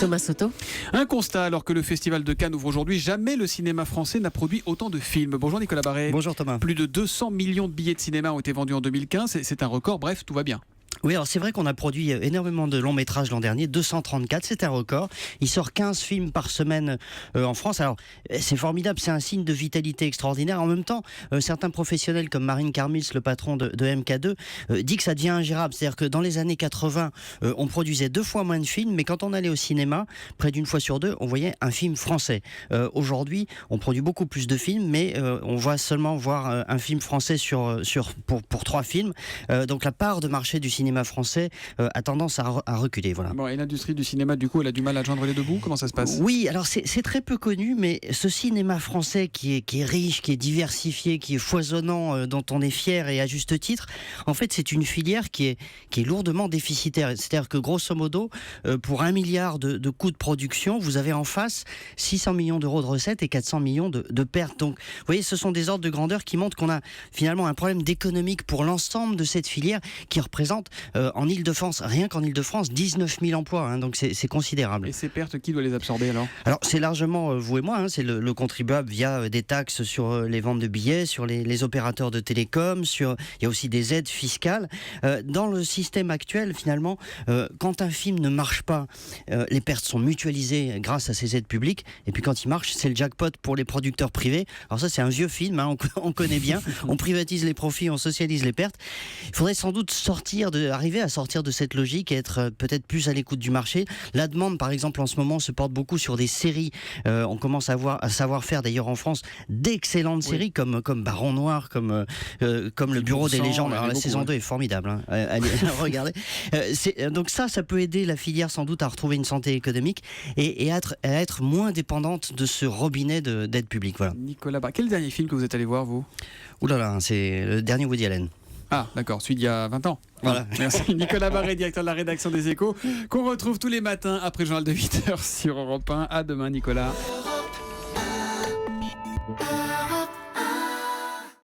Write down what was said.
Thomas Soto. Un constat, alors que le Festival de Cannes ouvre aujourd'hui, jamais le cinéma français n'a produit autant de films. Bonjour Nicolas Barré. Bonjour Thomas. Plus de 200 millions de billets de cinéma ont été vendus en 2015. C'est un record, bref, tout va bien. Oui, alors c'est vrai qu'on a produit énormément de longs métrages l'an dernier, 234, c'est un record. Il sort 15 films par semaine en France. Alors c'est formidable, c'est un signe de vitalité extraordinaire. En même temps, certains professionnels comme Marine Karmis, le patron de MK2, dit que ça devient ingérable. C'est-à-dire que dans les années 80, on produisait 2 fois moins de films, mais quand on allait au cinéma, près d'une fois sur 2, on voyait un film français. Aujourd'hui, on produit beaucoup plus de films, mais on va seulement voir un film français pour 3 films. Donc la part de marché du cinéma français a tendance à reculer. Voilà. Bon, et l'industrie du cinéma, du coup, elle a du mal à joindre les deux bouts. Comment ça se passe ? Oui, alors c'est très peu connu, mais ce cinéma français qui est riche, qui est diversifié, qui est foisonnant, dont on est fier et à juste titre, en fait, c'est une filière qui est lourdement déficitaire. C'est-à-dire que grosso modo, pour 1 milliard de coûts de production, vous avez en face 600 millions d'euros de recettes et 400 millions de pertes. Donc, vous voyez, ce sont des ordres de grandeur qui montrent qu'on a finalement un problème d'économique pour l'ensemble de cette filière qui représente en Île-de-France, rien qu'en Île-de-France, 19 000 emplois, hein, donc c'est considérable. Et ces pertes, qui doit les absorber alors ? Alors c'est largement vous et moi, hein, c'est le contribuable via des taxes sur les ventes de billets, sur les opérateurs de télécom, il y a aussi des aides fiscales. Dans le système actuel, finalement, quand un film ne marche pas, les pertes sont mutualisées grâce à ces aides publiques, et puis quand il marche, c'est le jackpot pour les producteurs privés. Alors ça, c'est un vieux film, hein, on connaît bien, on privatise les profits, on socialise les pertes. Il faudrait sans doute arriver à sortir de cette logique et être peut-être plus à l'écoute du marché. La demande, par exemple, en ce moment, se porte beaucoup sur des séries. On commence à savoir faire, d'ailleurs, en France, d'excellentes séries comme Baron Noir, comme Le Bureau des légendes. Alors, la saison 2 est formidable. Hein. Allez, regardez. Donc ça peut aider la filière sans doute à retrouver une santé économique et à être moins dépendante de ce robinet d'aide publique. Voilà. Nicolas Barré, quel dernier film que vous êtes allé voir, vous ? Ouh là là, c'est le dernier Woody Allen. Ah, d'accord, celui d'il y a 20 ans. Voilà. Merci Nicolas Barré, directeur de la rédaction des Échos, qu'on retrouve tous les matins après le journal de 8h sur Europe 1. À demain Nicolas.